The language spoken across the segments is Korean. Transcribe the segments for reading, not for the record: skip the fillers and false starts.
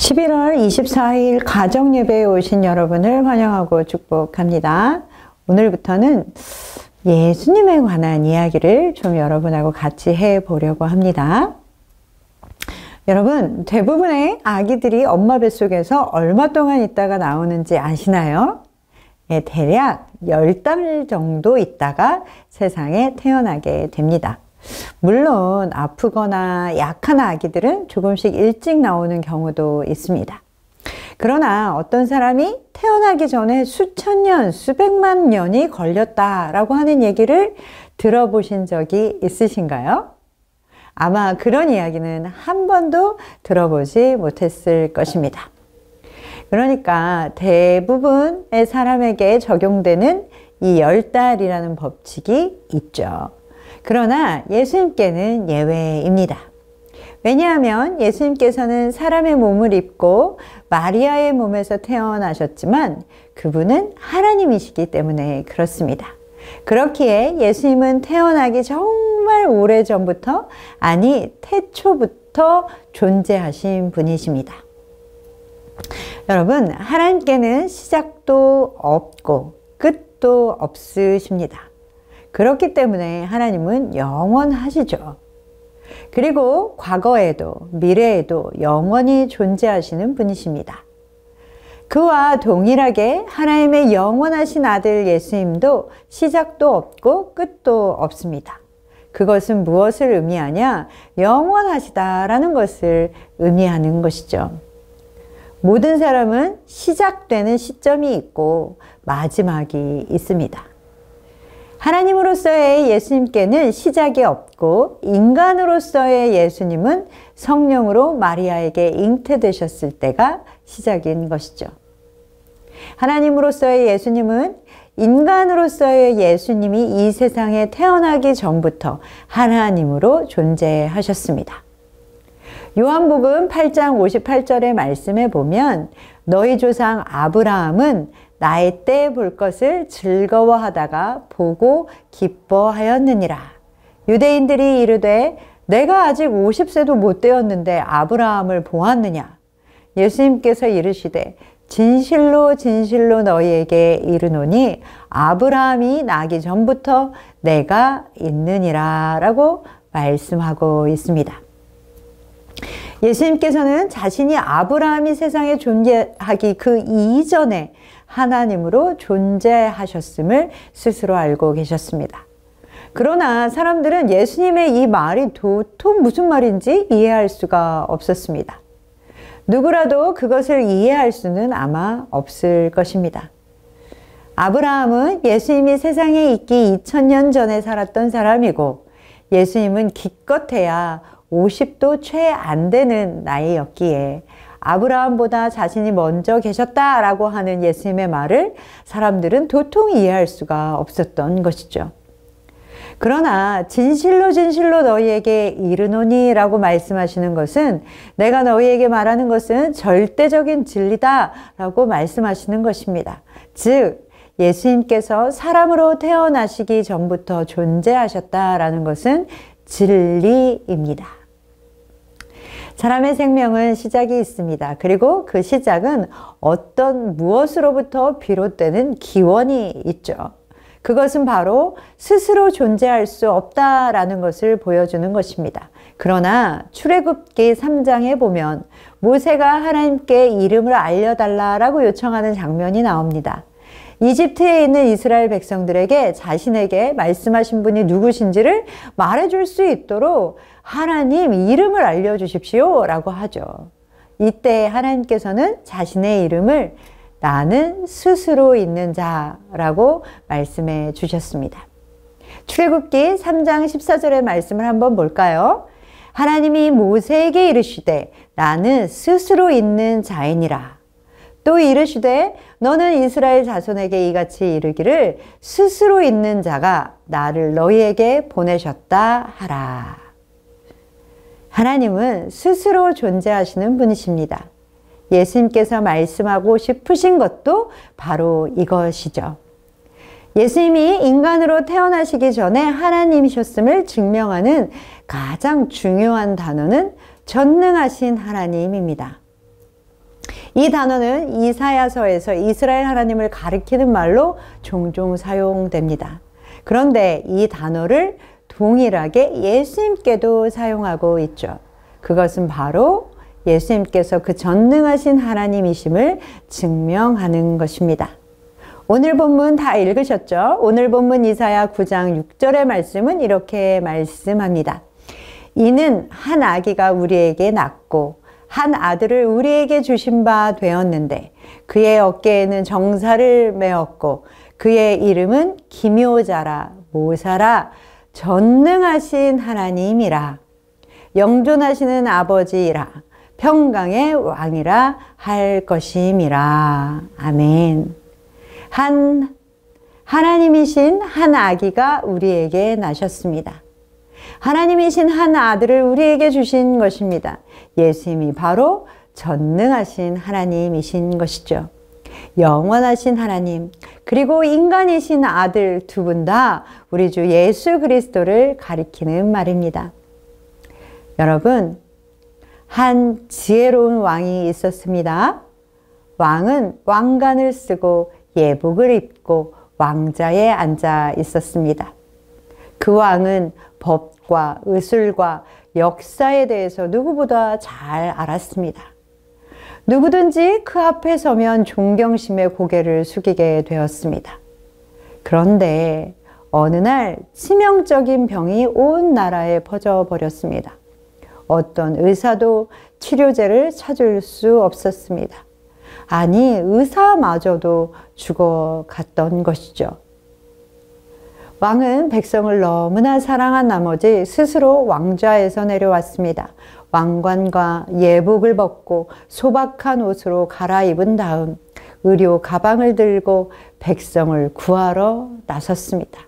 11월 24일 가정예배에 오신 여러분을 환영하고 축복합니다. 오늘부터는 예수님에 관한 이야기를 좀 여러분하고 같이 해보려고 합니다. 여러분, 대부분의 아기들이 엄마 뱃속에서 얼마 동안 있다가 나오는지 아시나요? 대략 10달 정도 있다가 세상에 태어나게 됩니다. 물론 아프거나 약한 아기들은 조금씩 일찍 나오는 경우도 있습니다. 그러나 어떤 사람이 태어나기 전에 수천 년, 수백만 년이 걸렸다라고 하는 얘기를 들어보신 적이 있으신가요? 아마 그런 이야기는 한 번도 들어보지 못했을 것입니다. 그러니까 대부분의 사람에게 적용되는 이 10달이라는 법칙이 있죠. 그러나 예수님께는 예외입니다. 왜냐하면 예수님께서는 사람의 몸을 입고 마리아의 몸에서 태어나셨지만 그분은 하나님이시기 때문에 그렇습니다. 그렇기에 예수님은 태어나기 정말 오래전부터, 아니 태초부터 존재하신 분이십니다. 여러분, 하나님께는 시작도 없고 끝도 없으십니다. 그렇기 때문에 하나님은 영원하시죠. 그리고 과거에도 미래에도 영원히 존재하시는 분이십니다. 그와 동일하게 하나님의 영원하신 아들 예수님도 시작도 없고 끝도 없습니다. 그것은 무엇을 의미하냐? 영원하시다라는 것을 의미하는 것이죠. 모든 사람은 시작되는 시점이 있고 마지막이 있습니다. 하나님으로서의 예수님께는 시작이 없고 인간으로서의 예수님은 성령으로 마리아에게 잉태되셨을 때가 시작인 것이죠. 하나님으로서의 예수님은 인간으로서의 예수님이 이 세상에 태어나기 전부터 하나님으로 존재하셨습니다. 요한복음 8장 58절의 말씀에 보면 너희 조상 아브라함은 나의 때 볼 것을 즐거워하다가 보고 기뻐하였느니라. 유대인들이 이르되 내가 아직 50세도 못 되었는데 아브라함을 보았느냐. 예수님께서 이르시되 진실로 진실로 너희에게 이르노니 아브라함이 나기 전부터 내가 있느니라 라고 말씀하고 있습니다. 예수님께서는 자신이 아브라함이 세상에 존재하기 그 이전에 하나님으로 존재하셨음을 스스로 알고 계셨습니다. 그러나 사람들은 예수님의 이 말이 도통 무슨 말인지 이해할 수가 없었습니다. 누구라도 그것을 이해할 수는 아마 없을 것입니다. 아브라함은 예수님이 세상에 있기 2000년 전에 살았던 사람이고 예수님은 기껏해야 50도 채 안 되는 나이였기에 아브라함보다 자신이 먼저 계셨다라고 하는 예수님의 말을 사람들은 도통 이해할 수가 없었던 것이죠. 그러나 진실로 진실로 너희에게 이르노니 라고 말씀하시는 것은 내가 너희에게 말하는 것은 절대적인 진리다 라고 말씀하시는 것입니다. 즉 예수님께서 사람으로 태어나시기 전부터 존재하셨다라는 것은 진리입니다. 사람의 생명은 시작이 있습니다. 그리고 그 시작은 어떤 무엇으로부터 비롯되는 기원이 있죠. 그것은 바로 스스로 존재할 수 없다라는 것을 보여주는 것입니다. 그러나 출애굽기 3장에 보면 모세가 하나님께 이름을 알려달라라고 요청하는 장면이 나옵니다. 이집트에 있는 이스라엘 백성들에게 자신에게 말씀하신 분이 누구신지를 말해줄 수 있도록 하나님 이름을 알려주십시오 라고 하죠. 이때 하나님께서는 자신의 이름을 나는 스스로 있는 자라고 말씀해 주셨습니다. 출애굽기 3장 14절의 말씀을 한번 볼까요? 하나님이 모세에게 이르시되 나는 스스로 있는 자이니라. 또 이르시되 너는 이스라엘 자손에게 이같이 이르기를 스스로 있는 자가 나를 너희에게 보내셨다 하라. 하나님은 스스로 존재하시는 분이십니다. 예수님께서 말씀하고 싶으신 것도 바로 이것이죠. 예수님이 인간으로 태어나시기 전에 하나님이셨음을 증명하는 가장 중요한 단어는 전능하신 하나님입니다. 이 단어는 이사야서에서 이스라엘 하나님을 가리키는 말로 종종 사용됩니다. 그런데 이 단어를 동일하게 예수님께도 사용하고 있죠. 그것은 바로 예수님께서 그 전능하신 하나님이심을 증명하는 것입니다. 오늘 본문 다 읽으셨죠? 오늘 본문 이사야 9장 6절의 말씀은 이렇게 말씀합니다. 이는 한 아기가 우리에게 낳고 한 아들을 우리에게 주신 바 되었는데 그의 어깨에는 정사를 메었고 그의 이름은 기묘자라 모사라 전능하신 하나님이라 영존하시는 아버지이라 평강의 왕이라 할 것임이라. 아멘. 하나님이신 한 아기가 우리에게 나셨습니다. 하나님이신 한 아들을 우리에게 주신 것입니다. 예수님이 바로 전능하신 하나님이신 것이죠. 영원하신 하나님, 그리고 인간이신 아들 두 분 다 우리 주 예수 그리스도를 가리키는 말입니다. 여러분, 한 지혜로운 왕이 있었습니다. 왕은 왕관을 쓰고 예복을 입고 왕자에 앉아 있었습니다. 그 왕은 법과 의술과 역사에 대해서 누구보다 잘 알았습니다. 누구든지 그 앞에 서면 존경심에 고개를 숙이게 되었습니다. 그런데 어느 날 치명적인 병이 온 나라에 퍼져버렸습니다. 어떤 의사도 치료제를 찾을 수 없었습니다. 아니, 의사마저도 죽어갔던 것이죠. 왕은 백성을 너무나 사랑한 나머지 스스로 왕좌에서 내려왔습니다. 왕관과 예복을 벗고 소박한 옷으로 갈아입은 다음 의료 가방을 들고 백성을 구하러 나섰습니다.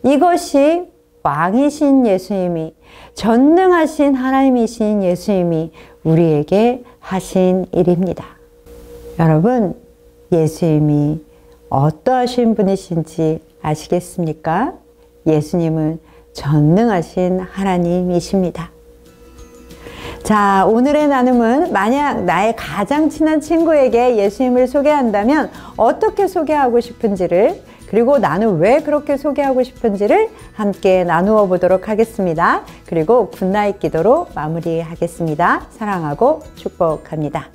이것이 왕이신 예수님이, 전능하신 하나님이신 예수님이 우리에게 하신 일입니다. 여러분, 예수님이 어떠하신 분이신지 아시겠습니까? 예수님은 전능하신 하나님이십니다. 자, 오늘의 나눔은 만약 나의 가장 친한 친구에게 예수님을 소개한다면 어떻게 소개하고 싶은지를, 그리고 나는 왜 그렇게 소개하고 싶은지를 함께 나누어 보도록 하겠습니다. 그리고 굿나잇 기도로 마무리하겠습니다. 사랑하고 축복합니다.